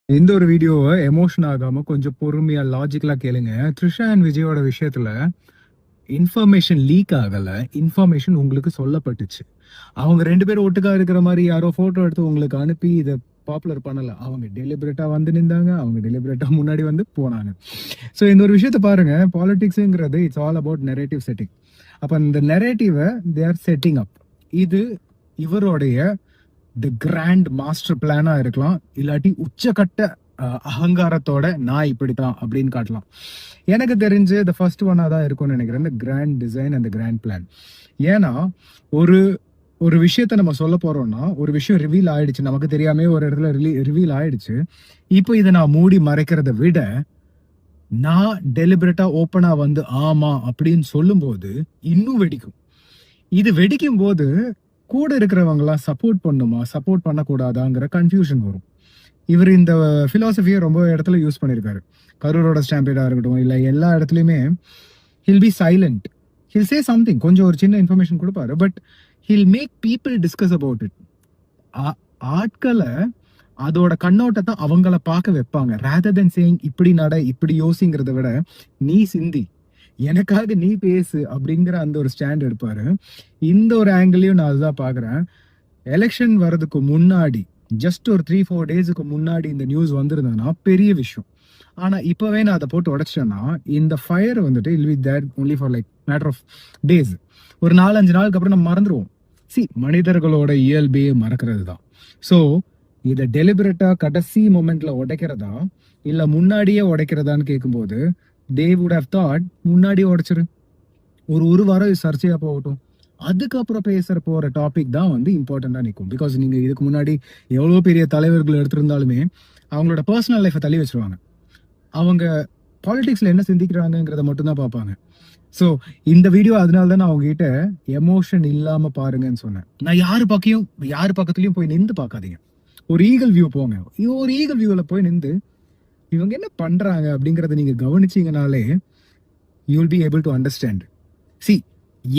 இந்த ஒரு வீடியோவை எமோஷன் ஆகாம கொஞ்சம் பொறுமையா லாஜிக்கலா கேளுங்க. த்ரிஷா அண்ட் விஜயோட விஷயத்துல இன்ஃபர்மேஷன் லீக் ஆகல. இன்ஃபர்மேஷன் உங்களுக்கு சொல்லப்பட்டுச்சு. அவங்க 2 பேரும் ஒட்டுக்கா இருக்கிற மாரி யாரோ ஃபோட்டோ எடுத்து உங்களுக்கு அனுப்பி இத பாப்புலர் பண்ணல. அவங்க டெலிபரேட்டா வந்து நின்னாங்க. அவங்க டெலிபரேட்டா முன்னாடி வந்து போனாங்க. ஸோ இந்த ஒரு விஷயத்த பாருங்க. பாலிடிக்ஸ்ங்கிறது it's all about narrative setting. அப்ப இந்த நரேட்டிவ தே ஆர் செட்டிங் அப். இது இவருடைய தி கிராண்ட் மாஸ்டர் பிளானா இருக்கலாம், இல்லாட்டி உச்சகட்ட அகங்காரத்தோட நான் இப்படித்தான் அப்படின்னு காட்டலாம். எனக்கு தெரிஞ்சு த ஃபர்ஸ்ட் ஒன்னா தான் இருக்கும்னு நினைக்கிறேன், இந்த grand design and grand plan. ஏன்னா ஒரு ஒரு விஷயத்த நம்ம சொல்ல போறோம்னா, ஒரு விஷயம் ரிவீல் ஆயிடுச்சு, நமக்கு தெரியாம ஒரு இடத்துல ரிவீல் ஆயிடுச்சு. இப்போ இதை நான் மூடி மறைக்கிறத விட நான் டெலிபரேட்டா ஓப்பனா வந்து ஆமா அப்படின்னு சொல்லும்போது இன்னும் வெடிக்கும். இது வெடிக்கும் போது கூட இருக்கிறவங்களாம் சப்போர்ட் பண்ணுமா சப்போர்ட் பண்ணக்கூடாதாங்கிற கன்ஃபியூஷன் வரும். இவர் இந்த பிலாசபியை ரொம்ப இடத்துல யூஸ் பண்ணியிருக்காரு. கரூரோட ஸ்டாம்பேடா இருக்கட்டும், இல்லை எல்லா இடத்துலையுமே he'll be silent, he'll say something, கொஞ்சம் ஒரு சின்ன இன்ஃபர்மேஷன் கொடுப்பாரு, but he'll make people discuss about it. ஆட்களை அதோட கண்ணோட்டத்தை அவங்கள பார்க்க வைப்பாங்க. ரேதர் தென் சேயிங் இப்படி நட இப்படி யோசிங்கிறத விட நீ சிந்தி எனக்காக நீ பேசு அப்படிங்கிற அந்த ஒரு ஸ்டாண்ட் எடுப்பாரு. இந்த ஒரு ஆங்கிளையும் நான் அதுதான் பாக்குறேன். எலெக்ஷன் வர்றதுக்கு முன்னாடி ஜஸ்ட் ஒரு 3-4 டேஸுக்கு முன்னாடி இந்த நியூஸ் வந்திருந்ததுன்னா பெரிய விஷயம். ஆனா இப்பவே நான் அதை போட்டு உடைச்சிட்டேன்னா இந்த ஃபயர் வந்துட்டு will be there only for like matter of days. ஒரு 4-5 நாளுக்கு அப்புறம் நம்ம மறந்துடுவோம். மனிதர்களோட இயல்பே மறக்கிறது தான். ஸோ இதை டெலிபரேட்டா கடைசி மொமெண்ட்ல உடைக்கிறதா இல்ல முன்னாடியே உடைக்கிறதான்னு கேட்கும்போது they would have thought முன்னாடியே உடைச்சிரு, ஒரு வாரம் சர்ச்சையா போகட்டும், அதுக்கப்புறம் பேசுற போற டாபிக் தான் வந்து இம்பார்ட்டண்டா நிற்கும். பிகாஸ் நீங்க இதுக்கு முன்னாடி எவ்வளவு பெரிய தலைவர்கள் எடுத்திருந்தாலுமே அவங்களோட பர்சனல் லைஃபை தள்ளி வச்சிருவாங்க. அவங்க பாலிடிக்ஸ்ல என்ன சிந்திக்கிறாங்கிறத மட்டும் தான் பார்ப்பாங்க. ஸோ இந்த வீடியோ அதனால தான் நான் அவங்க கிட்ட எமோஷன் இல்லாம பாருங்கன்னு சொன்னேன். நான் யாரு பக்கத்துலயும் போய் நின்று பார்க்காதீங்க. ஒரு ஈகல் வியூ போங்க. ஒரு ஈகல் வியூல போய் நின்று இவங்க என்ன பண்றாங்க அப்படிங்கறத நீங்க கவனிச்சீங்கனாலே you will be able to understand.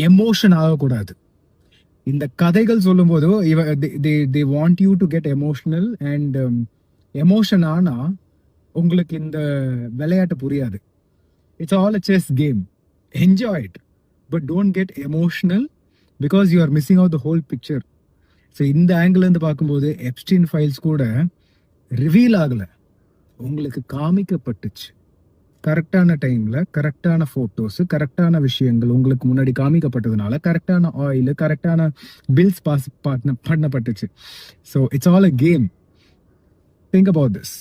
Emotion ஆகக்கூடாது. இந்த கதைகள் சொல்லும் போதோ they want you to get emotional and emotion ஆனா உங்களுக்கு இந்த விளையாட்டு புரியாது. It's all a chess game. Enjoy it, but don't get emotional because you are missing out the whole picture. So இந்த ஆங்கிள் இருந்து பார்க்கும்போது எப்ஸ்டீன் ஃபைல்ஸ் கூட reveal ஆகல, உங்களுக்கு காமிக்கப்பட்டுச்சு. கரெக்டான டைம்ல கரெக்டான போட்டோஸ், கரெக்டான விஷயங்கள் உங்களுக்கு முன்னாடி காமிக்கப்பட்டதுனால கரெக்டான ஆயில், கரெக்டான பில்ஸ் பாஸ் பண்ணப்பட்டுச்சு. So it's all a game. Think about this.